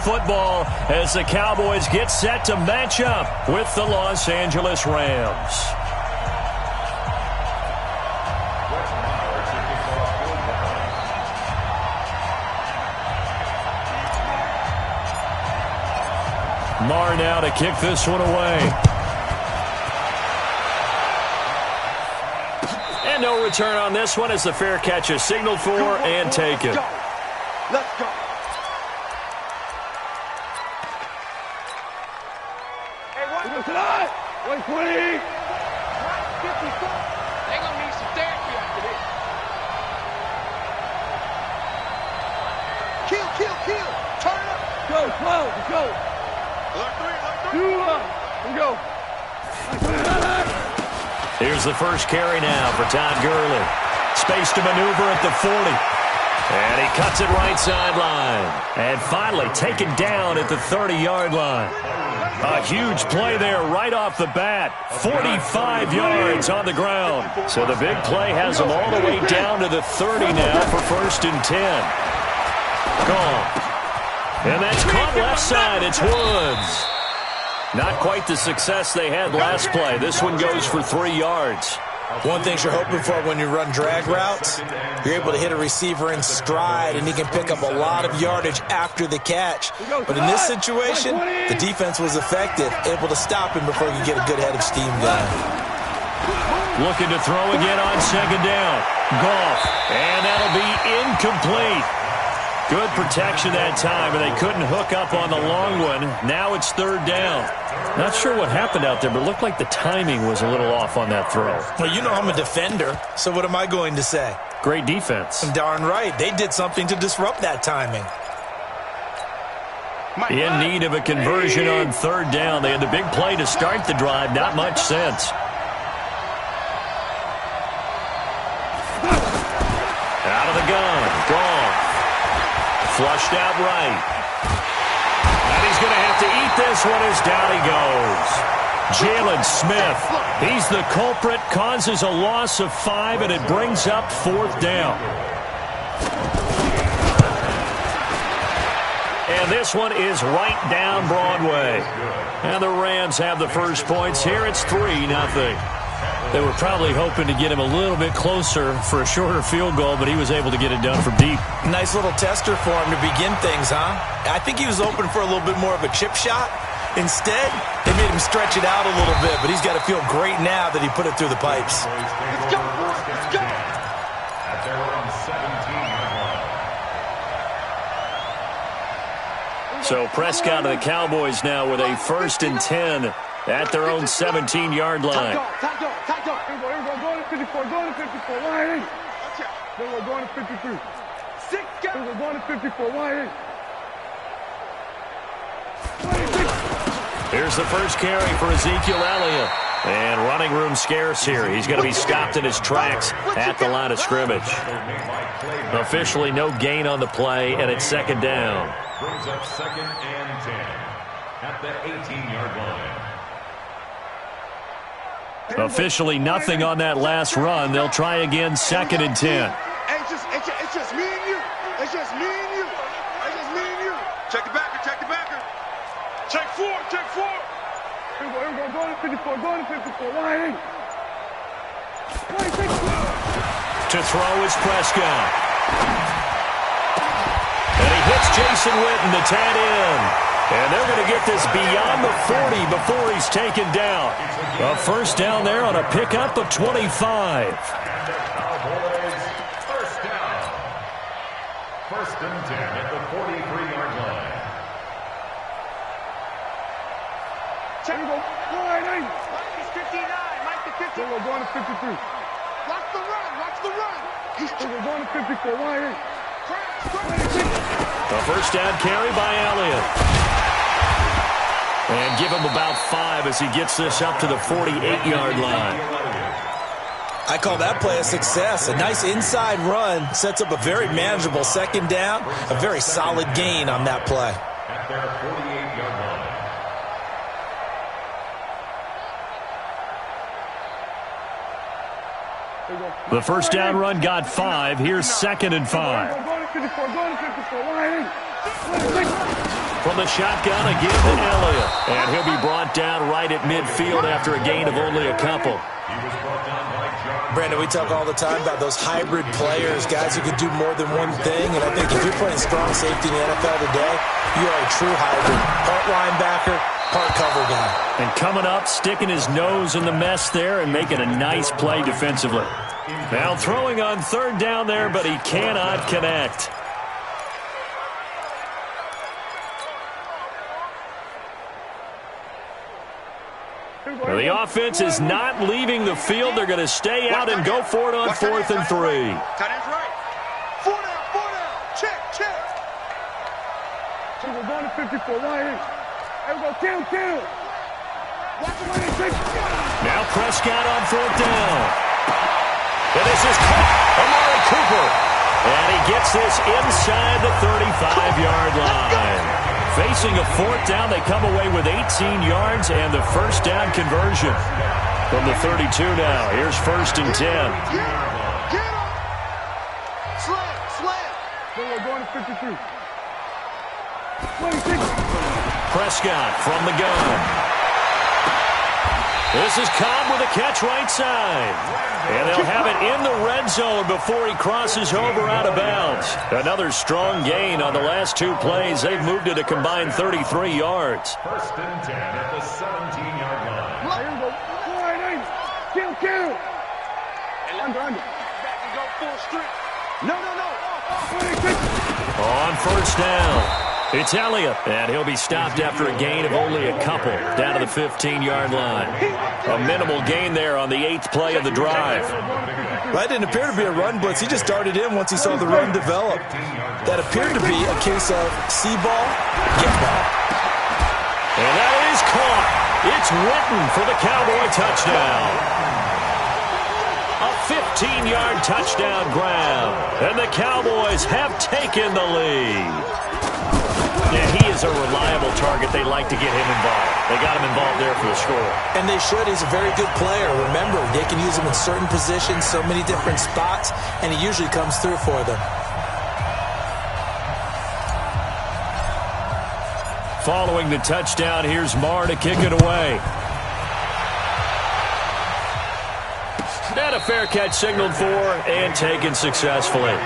football as the Cowboys get set to match up with the Los Angeles Rams. Marr now to kick this one away. And no return on this one as the fair catch is signaled for and taken. Let's go. Hey, what's tonight? 120. They're going to need some therapy after this. Kill. Turn it up. Go, slow, go. Alert three. Let's go. Here's the first carry now for Todd Gurley. Space to maneuver at the 40. And he cuts it right sideline. And finally taken down at the 30-yard line. A huge play there right off the bat. 45 yards on the ground. So the big play has him all the way down to the 30 now for 1st and 10. Gone. And that's caught left side. It's Woods. Not quite the success they had last play. This one goes for 3 yards. One thing you're hoping for when you run drag routes, you're able to hit a receiver in stride, and he can pick up a lot of yardage after the catch. But in this situation, the defense was effective, able to stop him before he could get a good head of steam going. Looking to throw again on 2nd down. Goff. And that'll be incomplete. Good protection that time, and they couldn't hook up on the long one. Now it's 3rd down. Not sure what happened out there, but it looked like the timing was a little off on that throw. Well, you know I'm a defender, so what am I going to say? Great defense. Darn right. They did something to disrupt that timing. In need of a conversion on 3rd down. They had the big play to start the drive. Not much sense. Out of the gun. Gone. Flushed out right. And he's going to have to eat this one as down he goes. Jalen Smith, he's the culprit, causes a loss of 5, and it brings up 4th down. And this one is right down Broadway. And the Rams have the first points here. It's 3-0. They were probably hoping to get him a little bit closer for a shorter field goal, but he was able to get it done from deep. Nice little tester for him to begin things, huh? I think he was open for a little bit more of a chip shot. Instead, they made him stretch it out a little bit, but he's got to feel great now that he put it through the pipes. Let's go. At their own 17-yard line. So Prescott and the Cowboys now with a 1st and 10 at their own 17-yard line. Going to 54. Why ain't? We're going to 53. We're going to 54. Why ain't? Here's the first carry for Ezekiel Elliott. And running room scarce here. He's going to be stopped in his tracks at the line of scrimmage. Officially no gain on the play, and it's 2nd down. Brings up 2nd and 10 at the 18-yard line. Officially nothing on that last run. They'll try again 2nd and 10. It's just me and you. It's just me and you. Check the backer. Check 4. We're going to 54. Why ain't? To throw is Prescott. And he hits Jason Witten, the tight end. And they're going to get this beyond the 40 before he's taken down. A 1st down there on a pickup of 25. Cowboys, 1st down. 1st and 10 at the 43-yard line. Check it out. Mike is 59. Mike is 50. We're going to 53. Watch the run. We're going to 54. Why ain't? A 1st down carry by Elliott. And give him about 5 as he gets this up to the 48-yard line. I call that play a success. A nice inside run sets up a very manageable 2nd down. A very solid gain on that play. At their 48-yard line. The 1st down run got 5. Here's 2nd and 5. Going to 54. Why ain't? From the shotgun again to Elliott. And he'll be brought down right at midfield after a gain of only a couple. Brandon, we talk all the time about those hybrid players, guys who could do more than one thing. And I think if you're playing strong safety in the NFL today, you are a true hybrid. Part linebacker, part cover guy. And coming up, sticking his nose in the mess there and making a nice play defensively. Now throwing on third down there, but he cannot connect. Well, the offense is not leaving the field. They're going to stay out and go for it on 4th and 3. Tight end's right. 4 down. Check. We're going to 54 right here. There we go, down. Now Prescott on 4th down. And this is Amari Cooper. And he gets this inside the 35-yard line. Facing a 4th down, they come away with 18 yards and the first down conversion. From the 32 now, here's 1st and 10. Get him. Slam. We're going to 52. 26. Prescott from the gun. This is Cobb with a catch right side. And they'll have it in the red zone before he crosses over out of bounds. Another strong gain on the last 2 plays. They've moved it a combined 33 yards. 1st and 10 at the 17-yard line. Kill. Under. Go full strip. No. On 1st down. It's Elliott, and he'll be stopped after a gain of only a couple down to the 15-yard line. A minimal gain there on the 8th play of the drive. That didn't appear to be a run blitz. He just darted in once he saw the run develop. That appeared to be a case of see ball, get ball. And that is caught. It's Witten for the Cowboy touchdown. A 15-yard touchdown grab. And the Cowboys have taken the lead. Yeah, he is a reliable target. They like to get him involved. They got him involved there for the score. And they should. He's a very good player. Remember, they can use him in certain positions, so many different spots, and he usually comes through for them. Following the touchdown, here's Marr to kick it away. And a fair catch signaled for and taken successfully.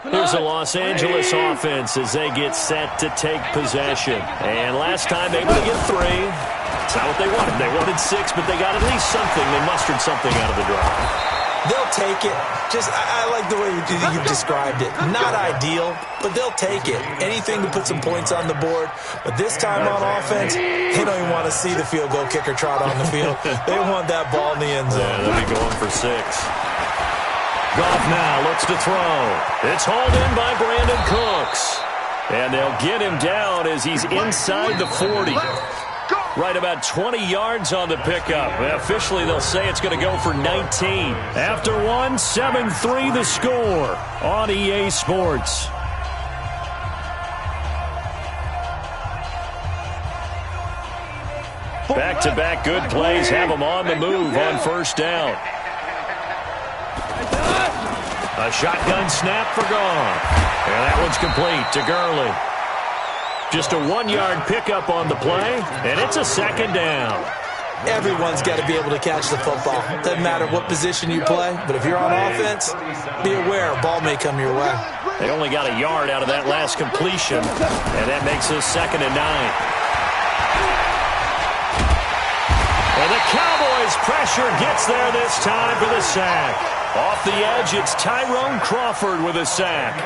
Here's the Los Angeles offense as they get set to take possession. And last time able to get 3. It's not what they wanted. They wanted 6, but they got at least something. They mustered something out of the drive. They'll take it. I like the way you described it. Not ideal, but they'll take it. Anything to put some points on the board. But this time on offense, they don't even want to see the field goal kicker trot on the field. They want that ball in the end zone. Yeah, they'll be going for 6. Goff now looks to throw. It's hauled in by Brandon Cooks. And they'll get him down as he's inside the 40. Right about 20 yards on the pickup. Officially, they'll say it's going to go for 19. After 1, 7-3 the score on EA Sports. Back-to-back good plays have them on the move on 1st down. A shotgun snap for Goff. And that one's complete to Gurley. Just a 1-yard pickup on the play, and it's a 2nd down. Everyone's got to be able to catch the football. Doesn't matter what position you play, but if you're on offense, be aware a ball may come your way. They only got a yard out of that last completion, and that makes this 2nd and 9. And the Cowboys' pressure gets there this time for the sack. Off the edge, it's Tyrone Crawford with a sack.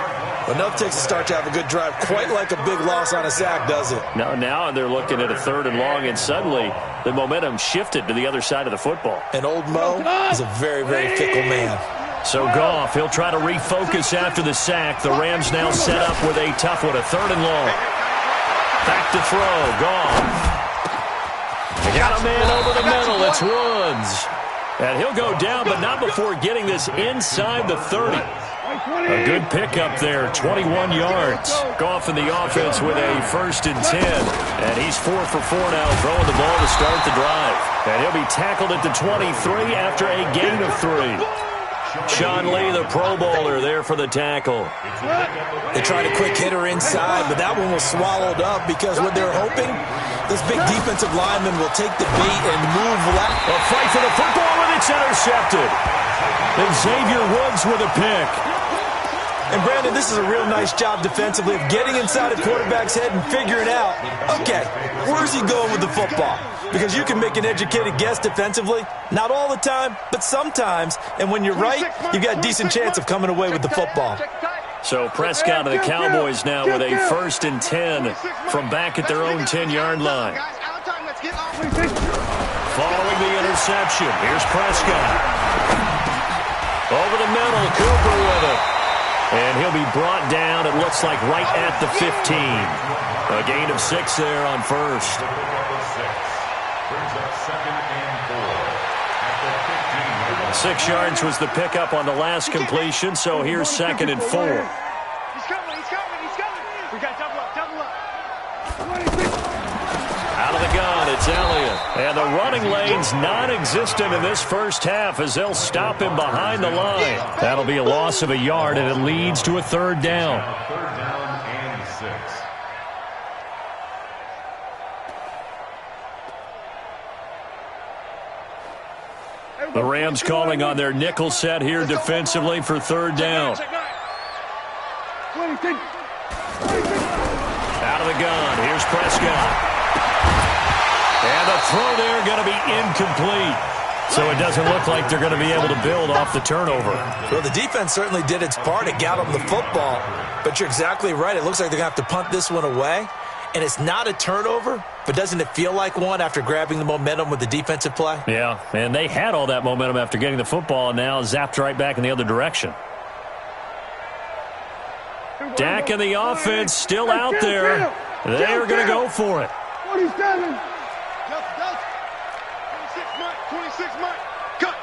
Enough takes a start to have a good drive, quite like a big loss on a sack, does it? No, now they're looking at a 3rd and long, and suddenly the momentum shifted to the other side of the football. And old Mo is a very, very fickle man. So Goff, he'll try to refocus after the sack. The Rams now set up with a tough one, a 3rd and long. Back to throw, Goff. They got a man over the middle, it's Woods. And he'll go down, but not before getting this inside the 30. A good pickup there, 21 yards. Goff in the offense with a 1st and 10. And he's 4 for 4 now, throwing the ball to start the drive. And he'll be tackled at the 23 after a gain of 3. Sean Lee, the Pro Bowler, there for the tackle. They tried a quick hitter inside, but that one was swallowed up because what they're hoping, this big defensive lineman will take the bait and move left. A fight for the football, and it's intercepted. And Xavier Woods with a pick. And, Brandon, this is a real nice job defensively of getting inside a quarterback's head and figuring out, okay, where's he going with the football? Because you can make an educated guess defensively. Not all the time, but sometimes. And when you're right, you've got a decent chance of coming away with the football. So Prescott and the Cowboys now with a 1st and 10 from back at their own 10-yard line. Following the interception, here's Prescott. Over the middle, Cooper with it. And he'll be brought down, it looks like, right at the 15. A gain of 6 there on 1st. Brings up 2nd and 4 at the 15. 6 yards was the pickup on the last completion, so here's 2nd and 4. He's coming, he's coming, he's coming. We got double up, double up. Out of the gun, it's Elliott. And the running lane's non-existent in this first half as they'll stop him behind the line. That'll be a loss of a yard, and it leads to a 3rd down. 3rd down and 6. The Rams calling on their nickel set here defensively for 3rd down. Out of the gun, here's Prescott. And the throw there going to be incomplete. So it doesn't look like they're going to be able to build off the turnover. Well, the defense certainly did its part to get them the football. But you're exactly right. It looks like they're going to have to punt this one away. And it's not a turnover, but doesn't it feel like one after grabbing the momentum with the defensive play? Yeah, and they had all that momentum after getting the football and now zapped right back in the other direction. Dak and the offense still out there. They're going to go for it. 47. 26 Mike. Cut.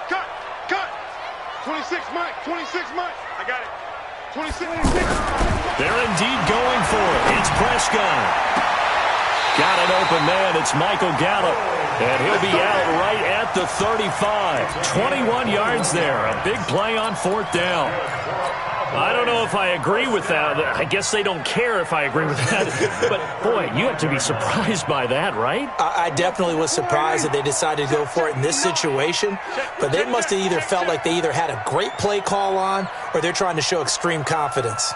26 Mike. 26 Mike. I got it. 26. They're indeed going for it. It's Prescott. Got an open man. It's Michael Gallup. And he'll be out right at the 35. 21 yards there. A big play on 4th down. I don't know if I agree with that. I guess they don't care if I agree with that. But, boy, you have to be surprised by that, right? I definitely was surprised that they decided to go for it in this situation. But they must have either felt like they either had a great play call on or they're trying to show extreme confidence.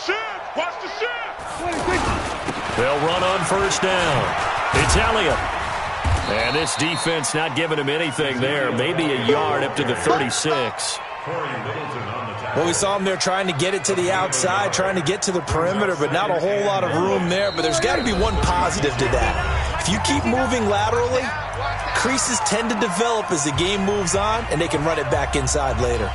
Shift. Watch the shift. They'll run on 1st down. It's Elliott. And this defense not giving him anything there. Maybe a yard up to the 36. Well, we saw him there trying to get it to the outside, trying to get to the perimeter, but not a whole lot of room there. But there's got to be one positive to that. If you keep moving laterally, creases tend to develop as the game moves on, and they can run it back inside later.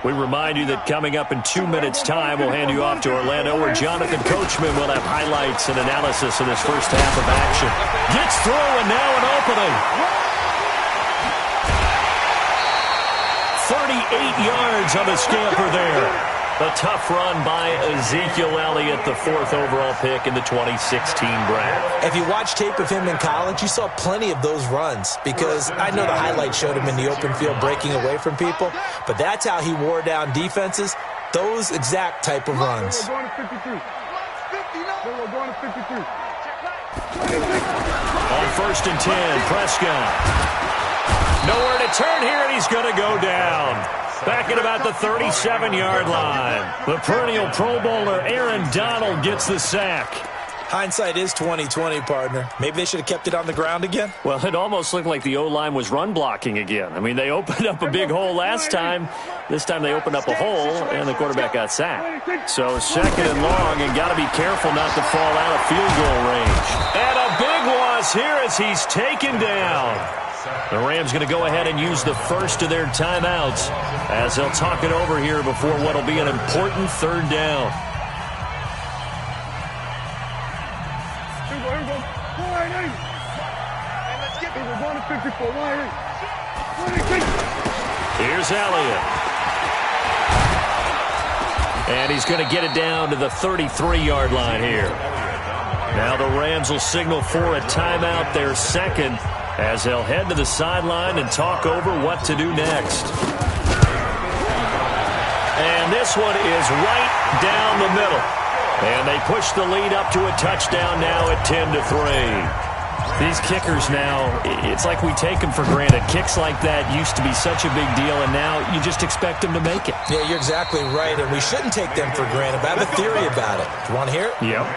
We remind you that coming up in 2 minutes' time, we'll hand you off to Orlando, where Jonathan Coachman will have highlights and analysis of this first half of action. Gets through, and now an opening. 38 yards on the scamper there. A tough run by Ezekiel Elliott, the 4th overall pick in the 2016 draft. If you watch tape of him in college, you saw plenty of those runs because I know the highlights showed him in the open field breaking away from people, but that's how he wore down defenses, those exact type of runs. We're going to 53. We're going to 53. On 1st and 10, Prescott. Nowhere to turn here, and he's going to go down. Back at about the 37-yard line. The perennial Pro Bowler Aaron Donald gets the sack. Hindsight is 20/20, partner. Maybe they should have kept it on the ground again. Well, it almost looked like the O-line was run blocking again. I mean, they opened up a big hole last time. This time they opened up a hole, and the quarterback got sacked. So 2nd and long, and got to be careful not to fall out of field goal range. And a big loss here as he's taken down. The Rams going to go ahead and use the first of their timeouts as they'll talk it over here before what will be an important 3rd down. Here's Elliott. And he's going to get it down to the 33-yard line here. Now the Rams will signal for a timeout, their second, as they'll head to the sideline and talk over what to do next. And this one is right down the middle. And they push the lead up to a touchdown now at 10-3. These kickers now, it's like we take them for granted. Kicks like that used to be such a big deal, and now you just expect them to make it. Yeah, you're exactly right, and we shouldn't take them for granted. But I have a theory about it. Do you want to hear it? Yep.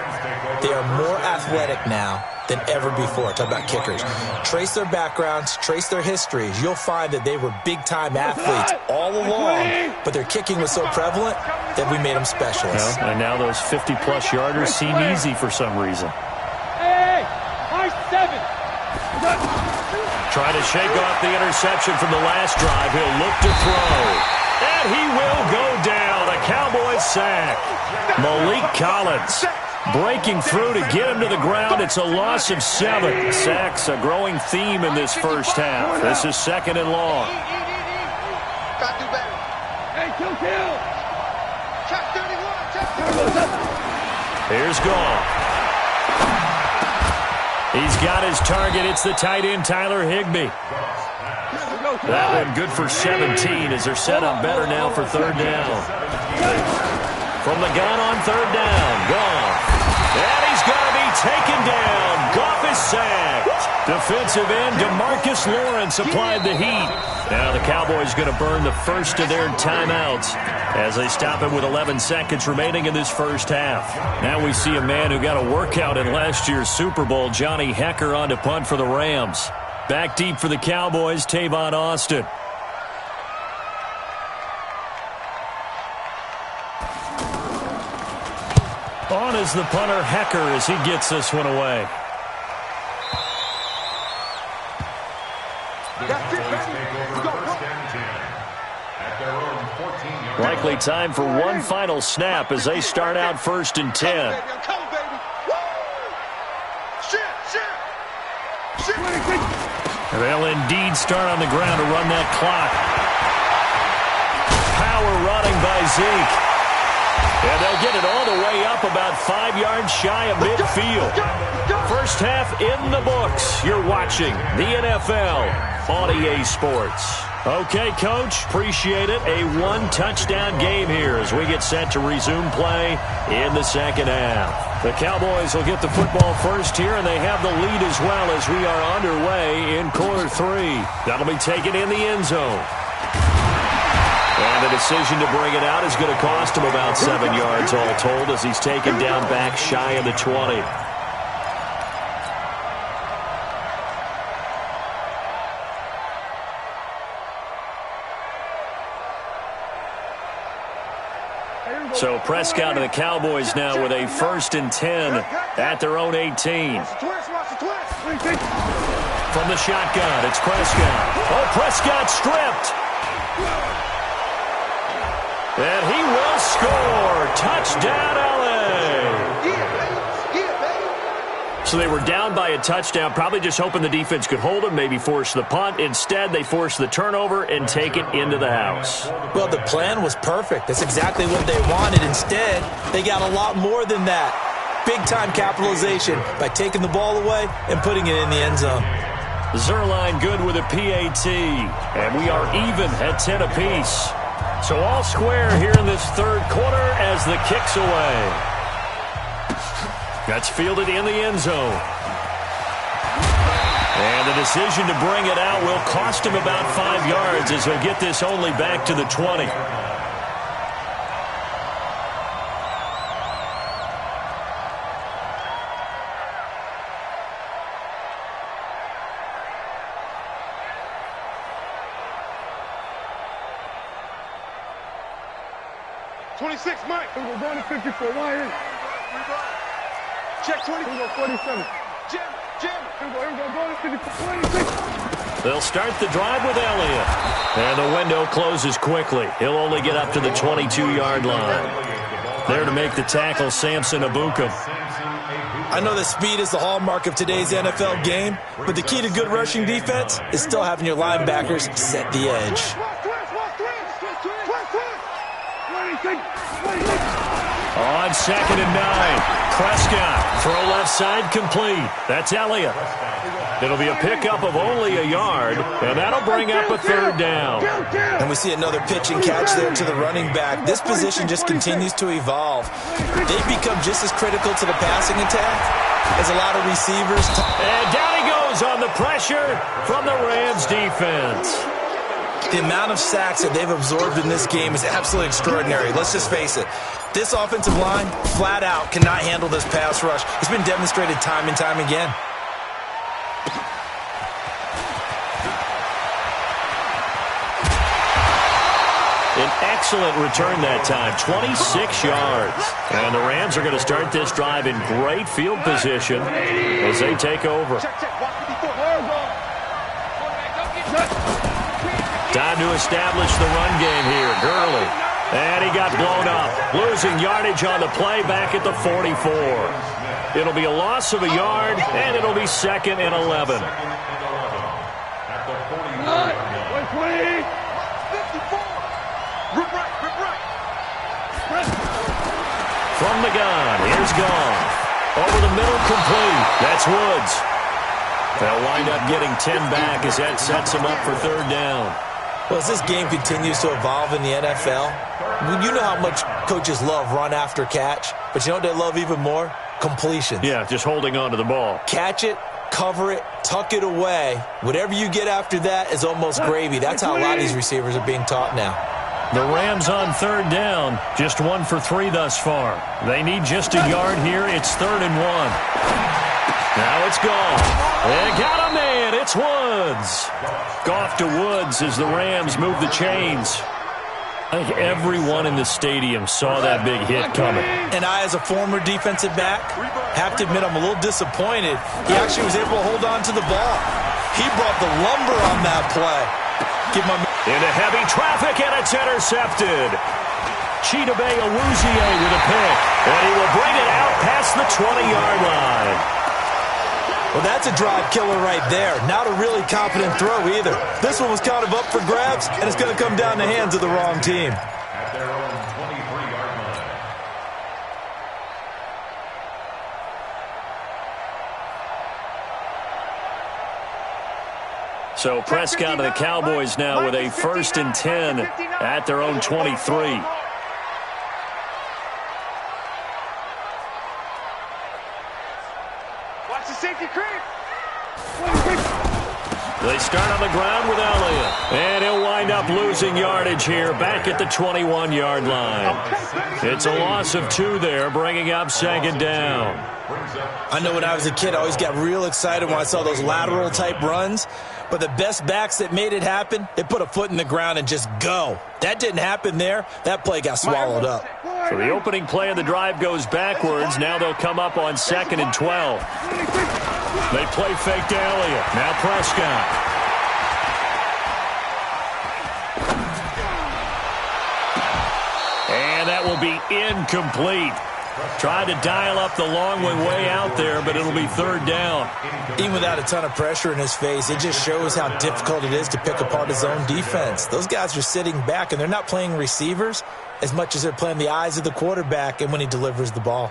They are more athletic now than ever before. Talk about kickers. Trace their backgrounds, trace their histories. You'll find that they were big-time athletes all along, but their kicking was so prevalent that we made them specialists. Well, and now those 50-plus yarders seem easy for some reason. Trying to shake off the interception from the last drive. He'll look to throw. And he will go down. A Cowboys sack. Malik Collins breaking through to get him to the ground. It's a loss of 7. Sacks, a growing theme in this first half. This is 2nd and long. Got to do better. Hey, kill. Check 31. Here's Goff. He's got his target. It's the tight end, Tyler Higbee. That one good for 17 as they're set up better now for 3rd down. From the gun on 3rd down, Goff. And he's going to be taken down. Goff is sacked. Defensive end DeMarcus Lawrence applied the heat. Now the Cowboys going to burn the first of their timeouts as they stop him with 11 seconds remaining in this first half. Now we see a man who got a workout in last year's Super Bowl, Johnny Hecker, on to punt for the Rams. Back deep for the Cowboys, Tavon Austin. On is the punter, Hecker, as he gets this one away. Likely time for one final snap as they start out 1st and 10. They'll indeed start on the ground to run that clock. Power running by Zeke. And they'll get it all the way up about 5 yards shy of midfield. First half in the books. You're watching the NFL on EA Sports. Okay, Coach, appreciate it. A 1-touchdown game here as we get set to resume play in the second half. The Cowboys will get the football first here, and they have the lead as well as we are underway in quarter 3. That'll be taken in the end zone. And the decision to bring it out is going to cost him about 7 yards all told as he's taken down back shy of the 20. So Prescott and the Cowboys now with a 1st and 10 at their own 18. From the shotgun, it's Prescott. Oh, Prescott stripped. And he will score. Touchdown, LA. So they were down by a touchdown, probably just hoping the defense could hold them, maybe force the punt. Instead, they forced the turnover and take it into the house. Well, the plan was perfect. That's exactly what they wanted. Instead, they got a lot more than that. Big-time capitalization by taking the ball away and putting it in the end zone. Zerline good with a PAT, and we are even at 10 apiece. So all square here in this 3rd quarter as the kick's away. That's fielded in the end zone. And the decision to bring it out will cost him about 5 yards as he'll get this only back to the 20. Mike. We're going to 54. Right here. Check 20. We're going 47. Jim. Here we go. Going to 54. 26. They'll start the drive with Elliott. And the window closes quickly. He'll only get up to the 22-yard line. There to make the tackle, Samson Ebukam. I know that speed is the hallmark of today's NFL game, but the key to good rushing defense is still having your linebackers set the edge. On 2nd and 9, Prescott, throw left side complete. That's Elliott. It'll be a pickup of only a yard, and that'll bring up a 3rd down. And we see another pitch and catch there to the running back. This position just continues to evolve. They've become just as critical to the passing attack as a lot of receivers. And down he goes on the pressure from the Rams defense. The amount of sacks that they've absorbed in this game is absolutely extraordinary. Let's just face it. This offensive line, flat out, cannot handle this pass rush. It's been demonstrated time and time again. An excellent return that time, 26 yards. And the Rams are going to start this drive in great field position as they take over. Time to establish the run game here. Gurley. And he got blown up. Losing yardage on the play back at the 44. It'll be a loss of a yard, and it'll be 2nd and 11. From the gun, here's Gone. Over the middle, complete. That's Woods. They'll wind up getting 10 back as that sets them up for 3rd down. Well, as this game continues to evolve in the NFL, you know how much coaches love run after catch, but you know what they love even more? Completions. Yeah, just holding on to the ball. Catch it, cover it, tuck it away. Whatever you get after that is almost gravy. That's how a lot of these receivers are being taught now. The Rams on 3rd down, just 1 for 3 thus far. They need just a yard here. It's 3rd and 1. Now it's Goff. They got a man. It's Woods. Goff to Woods as the Rams move the chains. I think everyone in the stadium saw that big hit coming. And I, as a former defensive back, have to admit I'm a little disappointed. He actually was able to hold on to the ball. He brought the lumber on that play. Into heavy traffic, and it's intercepted. Chidobe Awuzie with a pick, and he will bring it out past the 20-yard line. Well, that's a drive killer right there. Not a really confident throw either. This one was kind of up for grabs, and it's going to come down the hands of the wrong team. At their own 23-yard line. So Prescott and the Cowboys now with a 1st and 10 at their own 23. Watch the safety creep. They start on the ground with Elliott. And he'll wind up losing yardage here back at the 21-yard line. It's a loss of 2 there, bringing up 2nd down. I know when I was a kid, I always got real excited when I saw those lateral-type runs. But the best backs that made it happen, they put a foot in the ground and just go. That didn't happen there. That play got swallowed up. So the opening play of the drive goes backwards. Now they'll come up on 2nd and 12. They play fake to Elliott. Now Prescott. And that will be incomplete. Tried to dial up the long way out there, but it'll be 3rd down. Even without a ton of pressure in his face, it just shows how difficult it is to pick apart his own defense. Those guys are sitting back, and they're not playing receivers as much as they're playing the eyes of the quarterback and when he delivers the ball.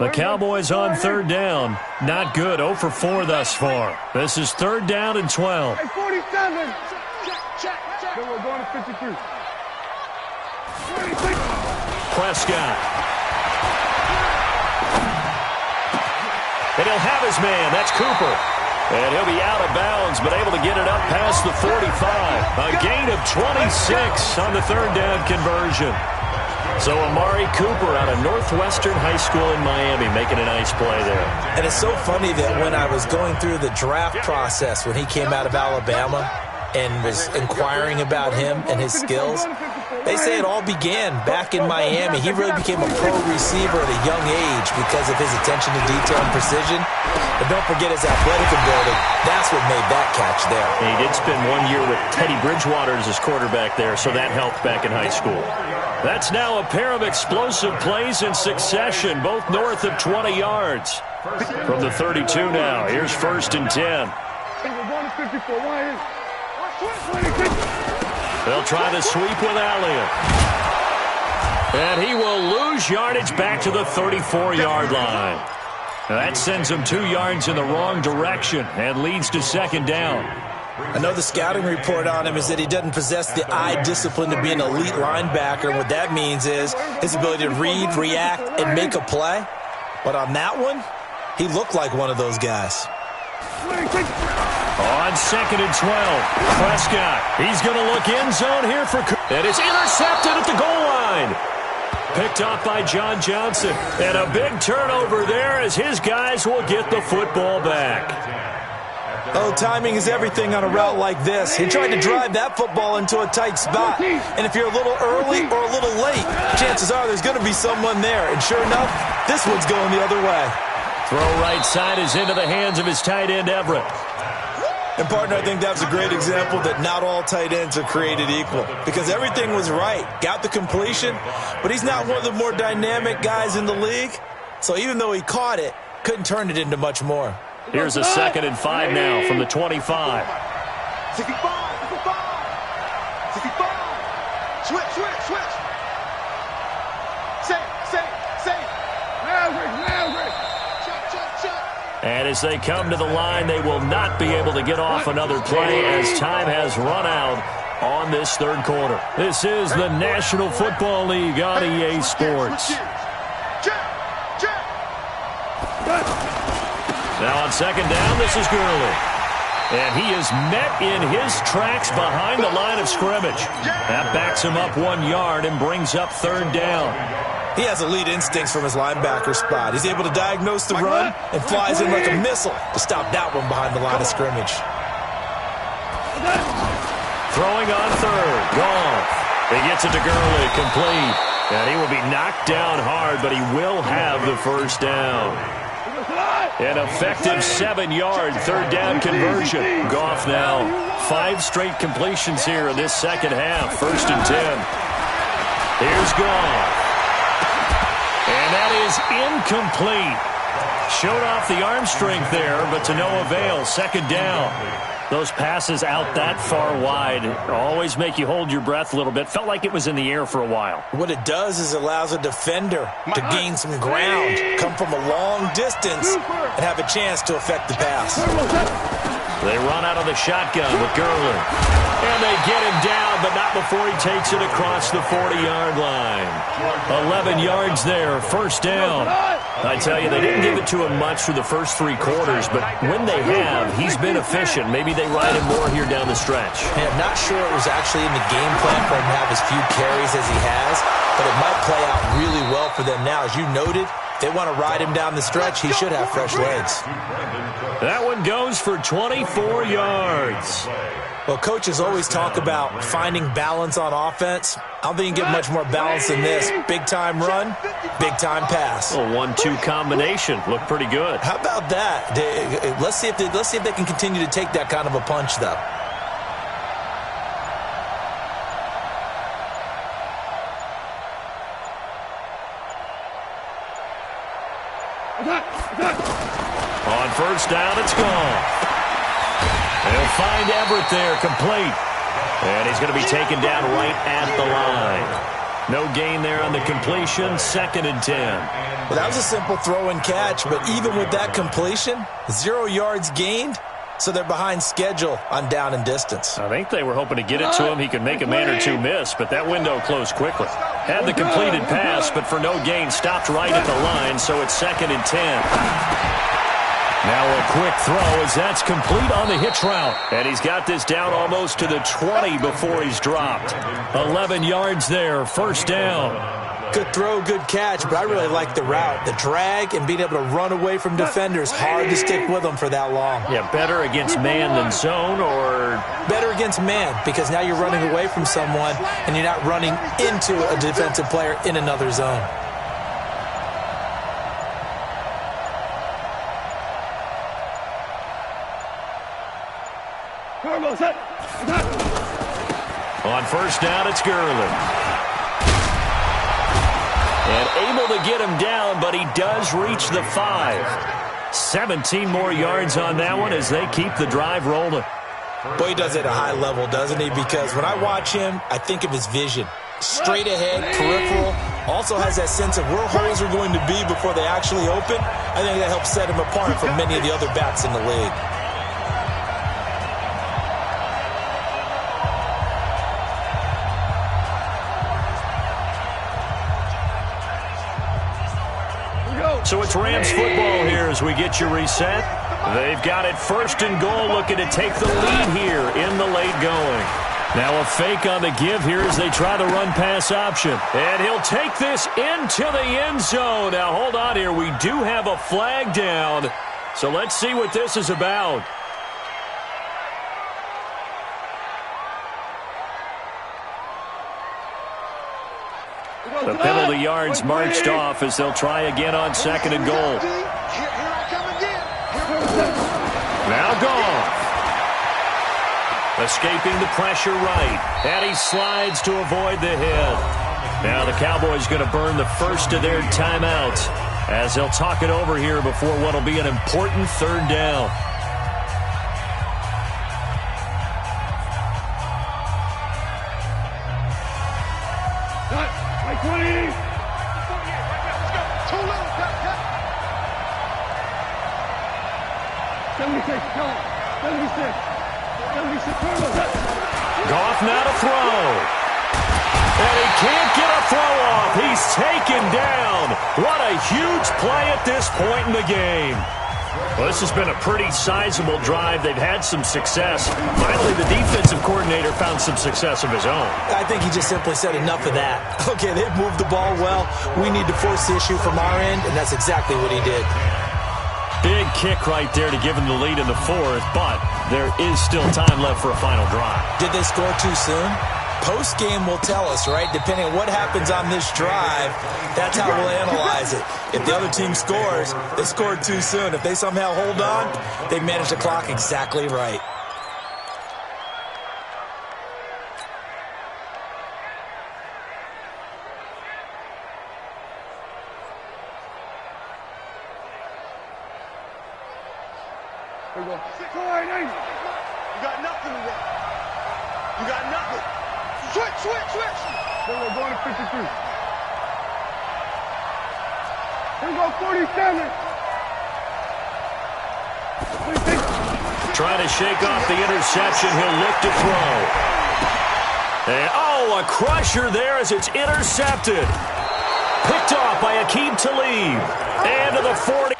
The Cowboys on 3rd down. Not good. 0 for 4 thus far. This is 3rd down and 12. Hey, 47. Check. Then we're going to 53. Prescott. And he'll have his man. That's Cooper. And he'll be out of bounds, but able to get it up past the 45. A gain of 26 on the 3rd down conversion. So Amari Cooper out of Northwestern High School in Miami making a nice play there. And it's so funny that when I was going through the draft process when he came out of Alabama and was inquiring about him and his skills, they say it all began back in Miami. He really became a pro receiver at a young age because of his attention to detail and precision. But don't forget his athletic ability. That's what made that catch there. He did spend 1 year with Teddy Bridgewater as his quarterback there, so that helped back in high school. That's now a pair of explosive plays in succession, both north of 20 yards. From the 32 now, here's 1st and 10. They'll try the sweep with Elliott. And he will lose yardage back to the 34-yard line. Now that sends him 2 yards in the wrong direction and leads to 2nd down. I know the scouting report on him is that he doesn't possess the eye discipline to be an elite linebacker. What that means is his ability to read, react, and make a play. But on that one, he looked like one of those guys. On 2nd and 12, Prescott. He's going to look end zone here for... And it's intercepted at the goal line. Picked off by John Johnson. And a big turnover there as his guys will get the football back. Oh, timing is everything on a route like this. He tried to drive that football into a tight spot. And if you're a little early or a little late, chances are there's going to be someone there. And sure enough, this one's going the other way. Throw right side is into the hands of his tight end, Everett. And, partner, I think that was a great example that not all tight ends are created equal. Because everything was right. Got the completion, but he's not one of the more dynamic guys in the league. So even though he caught it, couldn't turn it into much more. Here's a 2nd and 5 now from the 25. 65. Switch. Say. And as they come to the line, they will not be able to get off another play as time has run out on this 3rd quarter. This is the National Football League on EA Sports. Now on 2nd down, this is Gurley. And he is met in his tracks behind the line of scrimmage. That backs him up 1 yard and brings up 3rd down. He has elite instincts from his linebacker spot. He's able to diagnose the run and flies in like a missile to stop that one behind the line of scrimmage. Throwing on 3rd. Gone. He gets it to Gurley. Complete. And he will be knocked down hard, but he will have the 1st down. An effective 7-yard 3rd down conversion. Goff now 5 straight completions here in this 2nd half. 1st and 10. Here's Goff. And that is incomplete. Showed off the arm strength there, but to no avail. 2nd down. Those passes out that far wide always make you hold your breath a little bit. Felt like it was in the air for a while. What it does is it allows a defender to gain some ground, come from a long distance, and have a chance to affect the pass. They run out of the shotgun with Gurley. And they get him down, but not before he takes it across the 40-yard line. 11 yards there, 1st down. I tell you, they didn't give it to him much through the first 3 quarters, but when they have, he's been efficient. Maybe they ride him more here down the stretch. Man, I'm not sure it was actually in the game plan for him to have as few carries as he has, but it might play out really well for them now. As you noted, they want to ride him down the stretch. He should have fresh legs. That one goes for 24 yards. Well, coaches always talk about finding balance on offense. I don't think you can get much more balance than this. Big-time run, big-time pass. A 1-2 combination. Looked pretty good. How about that? Let's see if they can continue to take that kind of a punch, though. On 1st down, it's gone. They'll find Everett there, complete. And he's going to be taken down right at the line. No gain there on the completion, 2nd and 10. Well, that was a simple throw and catch, but even with that completion, 0 yards gained, so they're behind schedule on down and distance. I think they were hoping to get it to him. He could make a man or 2 miss, but that window closed quickly. Had the completed pass, but for no gain, stopped right at the line, so it's 2nd and 10. Now a quick throw as that's complete on the hitch route. And he's got this down almost to the 20 before he's dropped. 11 yards there, 1st down. Good throw, good catch, but I really like the route. The drag and being able to run away from defenders, hard to stick with them for that long. Yeah, better against man than zone, or? Better against man, because now you're running away from someone and you're not running into a defensive player in another zone. On 1st down, it's Gurley. And able to get him down, but he does reach the 5. 17 more yards on that one as they keep the drive rolling. Boy, he does it at a high level, doesn't he? Because when I watch him, I think of his vision. Straight ahead, peripheral, also has that sense of where holes are going to be before they actually open. I think that helps set him apart from many of the other backs in the league. So it's Rams football here as we get you reset. They've got it 1st and goal, looking to take the lead here in the late going. Now a fake on the give here as they try the run-pass option. And he'll take this into the end zone. Now hold on here. We do have a flag down. So let's see what this is about. The penalty yards marched off as they'll try again on 2nd and goal. Now Goff. Escaping the pressure right. And he slides to avoid the hit. Now the Cowboys going to burn the first of their timeouts as they'll talk it over here before what will be an important 3rd down. Goff now to throw. And he can't get a throw off. He's taken down. What a huge play at this point in the game. Well, this has been a pretty sizable drive. They've had some success. Finally, the defensive coordinator found some success of his own. I think he just simply said enough of that. Okay, they've moved the ball well. We need to force the issue from our end, and that's exactly what he did. Big kick right there to give him the lead in the 4th, but there is still time left for a final drive. Did they score too soon? Post-game will tell us, right? Depending on what happens on this drive, that's how we'll analyze it. If the other team scores, they scored too soon. If they somehow hold on, they managed the clock exactly right. Here we go. 6-4-8-8. You got nothing today. You got nothing. Switch. Here we go, going to 53. Here we go, 47. Trying to shake off the interception. He'll look to throw. And, a crusher there as it's intercepted. Picked off by Aqib Talib. And to the 40.